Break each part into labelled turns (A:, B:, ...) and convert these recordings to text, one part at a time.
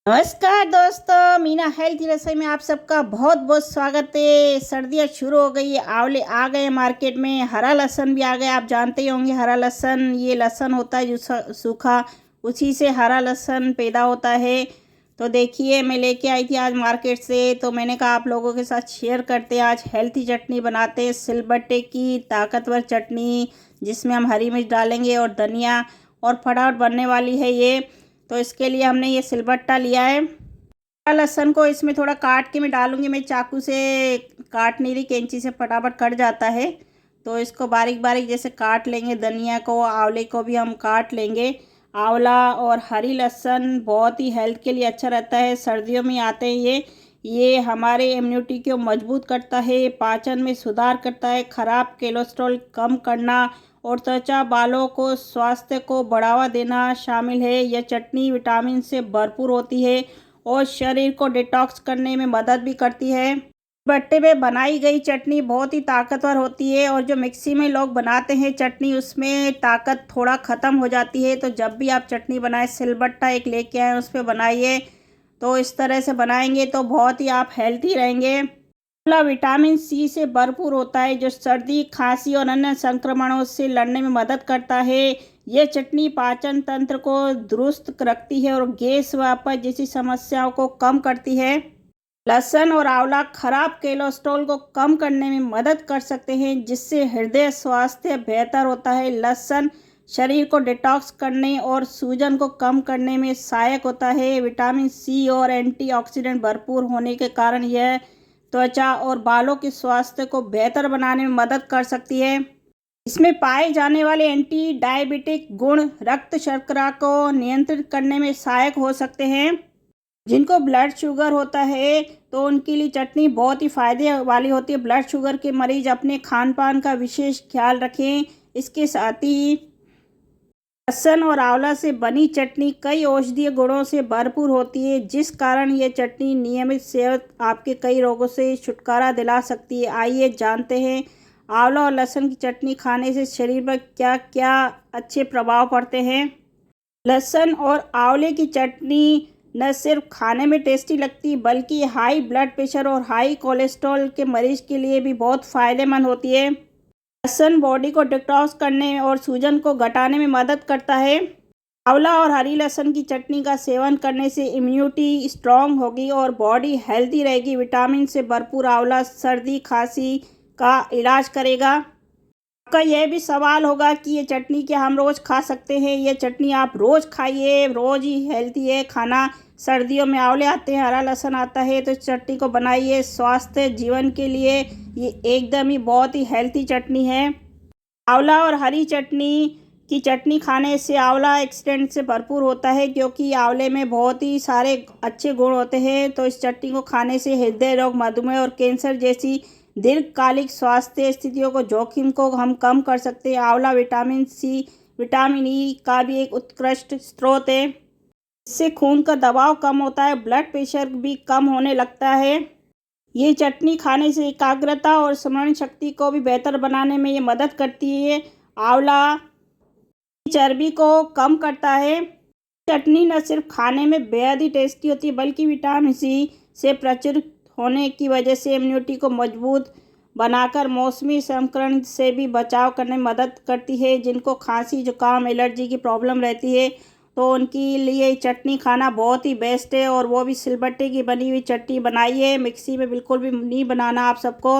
A: नमस्कार दोस्तों, मीना हेल्थी रसोई में आप सबका बहुत बहुत स्वागत है। सर्दियाँ शुरू हो गई है, आंवले आ गए मार्केट में, हरा लहसुन भी आ गया। आप जानते ही होंगे हरा लहसुन, ये लहसुन होता है जो सूखा, उसी से हरा लहसुन पैदा होता है। तो देखिए, मैं लेके आई थी आज मार्केट से, तो मैंने कहा आप लोगों के साथ शेयर करते हैं। आज हेल्थी चटनी बनाते हैं, सिलबट्टे की ताकतवर चटनी, जिसमें हम हरी मिर्च डालेंगे और धनिया, और फटाफट बनने वाली है ये। तो इसके लिए हमने ये सिलबट्टा लिया है। लहसुन को इसमें थोड़ा काट के मैं डालूंगी, मैं चाकू से काट नहीं रही, कैंची से फटाफट कट जाता है। तो इसको बारीक बारीक जैसे काट लेंगे। धनिया को, आंवले को भी हम काट लेंगे। आंवला और हरी लहसुन बहुत ही हेल्थ के लिए अच्छा रहता है, सर्दियों में आते हैं ये हमारे इम्यूनिटी को मजबूत करता है, पाचन में सुधार करता है, खराब कोलेस्ट्रॉल कम करना और त्वचा बालों को स्वास्थ्य को बढ़ावा देना शामिल है। यह चटनी विटामिन से भरपूर होती है और शरीर को डिटॉक्स करने में मदद भी करती है। भट्टे में बनाई गई चटनी बहुत ही ताकतवर होती है, और जो मिक्सी में लोग बनाते हैं चटनी, उसमें ताकत थोड़ा ख़त्म हो जाती है। तो जब भी आप चटनी बनाएं, सिलबट्टा एक लेके आएँ, उस पर बनाइए। तो इस तरह से बनाएंगे तो बहुत ही आप हेल्थी रहेंगे। आंवला विटामिन सी से भरपूर होता है, जो सर्दी, खांसी और अन्य संक्रमणों से लड़ने में मदद करता है। ये चटनी पाचन तंत्र को दुरुस्त रखती है और गैस व अपच जैसी समस्याओं को कम करती है। लहसुन और आंवला खराब कोलेस्ट्रॉल को कम करने में मदद कर सकते हैं, जिससे हृदय स्वास्थ्य बेहतर होता है। लहसुन शरीर को डिटॉक्स करने और सूजन को कम करने में सहायक होता है। विटामिन सी और एंटीऑक्सीडेंट भरपूर होने के कारण यह त्वचा और बालों के स्वास्थ्य को बेहतर बनाने में मदद कर सकती है। इसमें पाए जाने वाले एंटी डायबिटिक गुण रक्त शर्करा को नियंत्रित करने में सहायक हो सकते हैं। जिनको ब्लड शुगर होता है तो उनके लिए चटनी बहुत ही फायदे वाली होती है। ब्लड शुगर के मरीज अपने खान पान का विशेष ख्याल रखें। इसके साथ ही लहसुन और आंवला से बनी चटनी कई औषधीय गुणों से भरपूर होती है, जिस कारण ये चटनी नियमित सेवन आपके कई रोगों से छुटकारा दिला सकती है। आइए जानते हैं आंवला और लहसुन की चटनी खाने से शरीर पर क्या क्या अच्छे प्रभाव पड़ते हैं। लहसुन और आंवले की चटनी न सिर्फ खाने में टेस्टी लगती, बल्कि हाई ब्लड प्रेशर और हाई कोलेस्ट्रॉल के मरीज के लिए भी बहुत फ़ायदेमंद होती है। लहसुन बॉडी को डिटॉक्स करने और सूजन को घटाने में मदद करता है। आंवला और हरी लहसुन की चटनी का सेवन करने से इम्यूनिटी स्ट्रांग होगी और बॉडी हेल्दी रहेगी। विटामिन से भरपूर आंवला सर्दी खांसी का इलाज करेगा। आपका यह भी सवाल होगा कि ये चटनी क्या हम रोज़ खा सकते हैं? ये चटनी आप रोज़ खाइए, रोज़ ही हेल्थी है खाना। सर्दियों में आंवले आते हैं, हरा लहसुन आता है, तो इस चटनी को बनाइए। स्वास्थ्य जीवन के लिए ये एकदम ही बहुत ही हेल्थी चटनी है। आंवला और हरी चटनी खाने से आंवला एक्सीडेंट से भरपूर होता है, क्योंकि आंवले में बहुत ही सारे अच्छे गुण होते हैं। तो इस चटनी को खाने से हृदय रोग, मधुमेह और कैंसर जैसी दीर्घकालिक स्वास्थ्य स्थितियों को जोखिम को हम कम कर सकते हैं। आंवला विटामिन सी, विटामिन ई का भी एक उत्कृष्ट स्रोत है। इससे खून का दबाव कम होता है, ब्लड प्रेशर भी कम होने लगता है। ये चटनी खाने से एकाग्रता और स्मरण शक्ति को भी बेहतर बनाने में ये मदद करती है। आंवला चर्बी को कम करता है। चटनी न सिर्फ खाने में बेहद ही टेस्टी होती है, बल्कि विटामिन सी से प्रचुर होने की वजह से इम्यूनिटी को मजबूत बनाकर मौसमी संक्रमण से भी बचाव करने में मदद करती है। जिनको खांसी, जुकाम, एलर्जी की प्रॉब्लम रहती है, तो उनके लिए चटनी खाना बहुत ही बेस्ट है, और वो भी सिलबट्टे की बनी हुई चटनी बनाइए। मिक्सी में बिल्कुल भी नहीं बनाना आप सबको।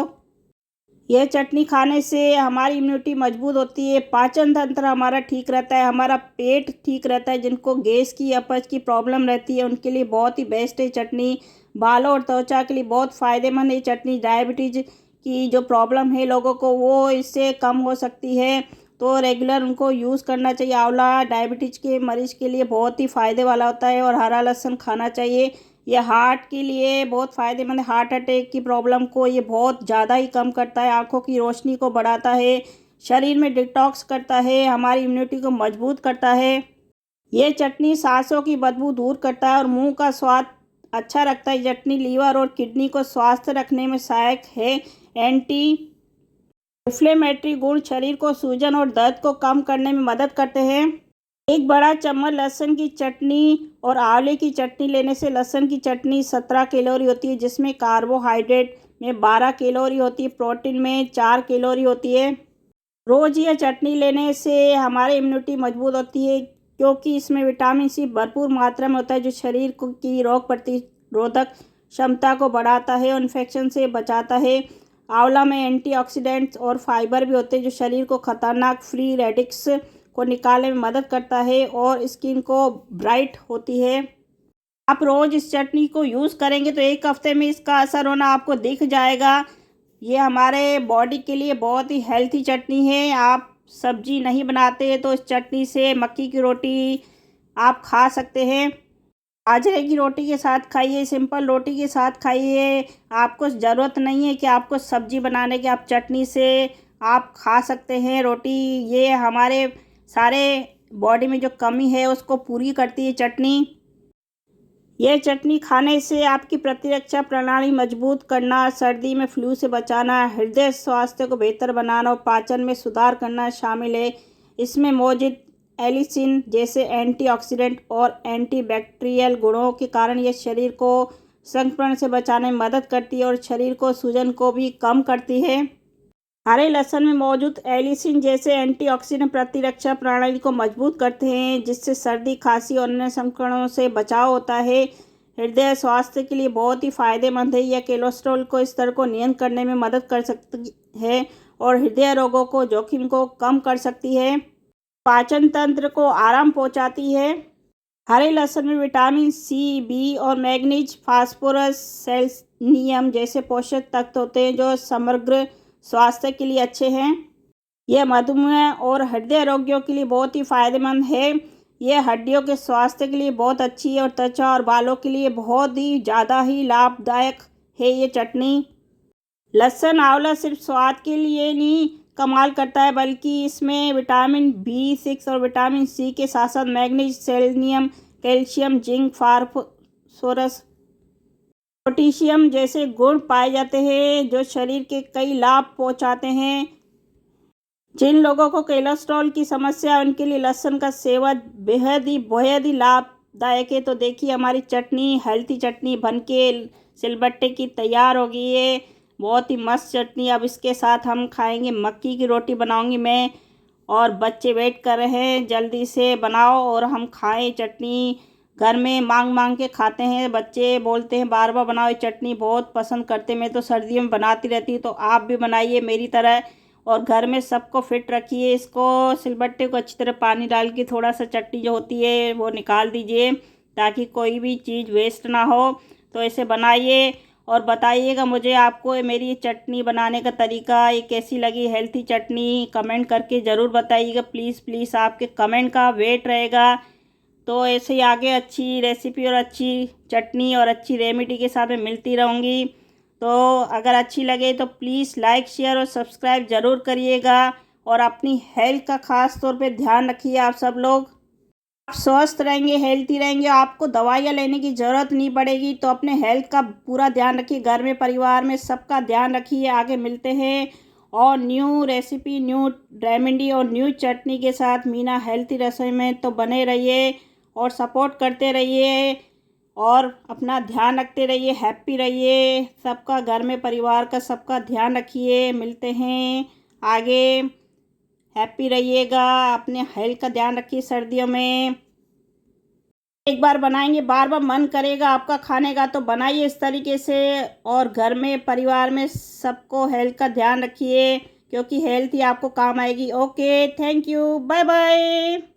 A: यह चटनी खाने से हमारी इम्यूनिटी मजबूत होती है, पाचन तंत्र हमारा ठीक रहता है, हमारा पेट ठीक रहता है। जिनको गैस की, अपच की प्रॉब्लम रहती है, उनके लिए बहुत ही बेस्ट है चटनी। बालों और त्वचा के लिए बहुत फ़ायदेमंद है चटनी। डायबिटीज़ की जो प्रॉब्लम है लोगों को, वो इससे कम हो सकती है, तो रेगुलर उनको यूज़ करना चाहिए। आंवला डायबिटीज़ के मरीज़ के लिए बहुत ही फ़ायदे वाला होता है, और हरा लहसुन खाना चाहिए। ये हार्ट के लिए बहुत फ़ायदेमंद है। हार्ट अटैक की प्रॉब्लम को ये बहुत ज़्यादा ही कम करता है, आँखों की रोशनी को बढ़ाता है, शरीर में डिटॉक्स करता है, हमारी इम्यूनिटी को मजबूत करता है। ये चटनी सांसों की बदबू दूर करता है और मुंह का स्वाद अच्छा रखता है। चटनी लीवर और किडनी को स्वस्थ रखने में सहायक है। एंटी इन्फ्लेमेटरी गुण शरीर को सूजन और दर्द को कम करने में मदद करते हैं। एक बड़ा चम्मच लहसुन की चटनी और आंवले की चटनी लेने से लहसुन की चटनी 17 कैलोरी होती है, जिसमें कार्बोहाइड्रेट में 12 कैलोरी होती है, प्रोटीन में 4 कैलोरी होती है। रोज़ यह चटनी लेने से हमारी इम्यूनिटी मजबूत होती है, क्योंकि इसमें विटामिन सी भरपूर मात्रा में होता है, जो शरीर को की रोग प्रतिरोधक क्षमता को बढ़ाता है और इन्फेक्शन से बचाता है। आंवला में एंटीऑक्सीडेंट्स और फाइबर भी होते हैं, जो शरीर को खतरनाक फ्री रेडिकल्स को निकालने में मदद करता है और स्किन को ब्राइट होती है। आप रोज़ इस चटनी को यूज़ करेंगे तो एक हफ्ते में इसका असर होना आपको दिख जाएगा। ये हमारे बॉडी के लिए बहुत ही हेल्थी चटनी है। आप सब्जी नहीं बनाते तो इस चटनी से मक्की की रोटी आप खा सकते हैं। बाजरे की रोटी के साथ खाइए, सिंपल रोटी के साथ खाइए। आपको ज़रूरत नहीं है कि आपको सब्जी बनाने की, आप चटनी से आप खा सकते हैं रोटी। ये हमारे सारे बॉडी में जो कमी है उसको पूरी करती है चटनी। यह चटनी खाने से आपकी प्रतिरक्षा प्रणाली मजबूत करना, सर्दी में फ्लू से बचाना, हृदय स्वास्थ्य को बेहतर बनाना और पाचन में सुधार करना शामिल है। इसमें मौजूद एलिसिन जैसे एंटीऑक्सीडेंट और एंटीबैक्टीरियल गुणों के कारण यह शरीर को संक्रमण से बचाने में मदद करती है और शरीर को सूजन को भी कम करती है। हरे लहसुन में मौजूद एलिसिन जैसे एंटीऑक्सीडेंट प्रतिरक्षा प्रणाली को मजबूत करते हैं, जिससे सर्दी, खांसी और अन्य संक्रमणों से बचाव होता है। हृदय स्वास्थ्य के लिए बहुत ही फायदेमंद है। यह कोलेस्ट्रॉल को स्तर को नियंत्रित करने में मदद कर सकती है और हृदय रोगों को जोखिम को कम कर सकती है। पाचन तंत्र को आराम पहुंचाती है। हरे लहसुन में विटामिन सी, बी और मैग्नीज, फास्फोरस, सेलेनियम जैसे पोषक तत्व होते हैं, जो समग्र स्वास्थ्य के लिए अच्छे हैं। यह मधुमेह और हृदय रोगियों के लिए बहुत ही फायदेमंद है। यह हड्डियों के स्वास्थ्य के लिए बहुत अच्छी है और त्वचा और बालों के लिए बहुत ही ज़्यादा ही लाभदायक है ये चटनी। लहसुन आंवला सिर्फ स्वाद के लिए नहीं कमाल करता है, बल्कि इसमें विटामिन B6 और विटामिन सी के साथ साथ manganese, selenium, calcium, zinc, phosphorus, potassium जैसे गुण पाए जाते हैं, जो शरीर के कई लाभ पहुंचाते हैं। जिन लोगों को कोलेस्ट्रॉल की समस्या है उनके लिए लहसुन का सेवन बेहद ही लाभदायक है। तो देखिए हमारी चटनी, हेल्थी चटनी बनके सिलबट्टे की तैयार हो गई है। बहुत ही मस्त चटनी। अब इसके साथ हम खाएंगे, मक्की की रोटी बनाऊंगी मैं और बच्चे वेट कर रहे हैं, जल्दी से बनाओ और हम खाएं चटनी। घर में मांग मांग के खाते हैं, बच्चे बोलते हैं बार बार बनाओ, ये चटनी बहुत पसंद करते। मैं तो सर्दियों में बनाती रहती हूँ, तो आप भी बनाइए मेरी तरह और घर में सबको फिट रखिए। इसको सिलबट्टे को अच्छी तरह पानी डाल के थोड़ा सा चटनी जो होती है वो निकाल दीजिए, ताकि कोई भी चीज़ वेस्ट ना हो। तो ऐसे बनाइए और बताइएगा मुझे आपको मेरी ये चटनी बनाने का तरीका ये कैसी लगी। हेल्थी चटनी कमेंट करके ज़रूर बताइएगा, प्लीज़ प्लीज़, आपके कमेंट का वेट रहेगा। तो ऐसे ही आगे अच्छी रेसिपी और अच्छी चटनी और अच्छी रेमेडी के साथ में मिलती रहूँगी। तो अगर अच्छी लगे तो प्लीज़ लाइक, शेयर और सब्सक्राइब ज़रूर करिएगा और अपनी हेल्थ का ख़ास तौर पे ध्यान रखिए। आप सब लोग आप स्वस्थ रहेंगे, हेल्थी रहेंगे, आपको दवाइयाँ लेने की ज़रूरत नहीं पड़ेगी। तो अपने हेल्थ का पूरा ध्यान रखिए, घर में, परिवार में सबका ध्यान रखिए। आगे मिलते हैं और न्यू रेसिपी, न्यू रेमेडी और न्यू चटनी के साथ मीना हेल्थी रसोई में। तो बने रहिए और सपोर्ट करते रहिए और अपना ध्यान रखते रहिए, हैप्पी रहिए। सबका, घर में, परिवार का सबका ध्यान रखिए। मिलते हैं आगे, हैप्पी रहिएगा, अपने हेल्थ का ध्यान रखिए। सर्दियों में एक बार बनाएंगे, बार बार मन करेगा आपका खाने का, तो बनाइए इस तरीके से और घर में, परिवार में सबको हेल्थ का ध्यान रखिए, क्योंकि हेल्थ ही आपको काम आएगी। Okay, thank you, bye bye.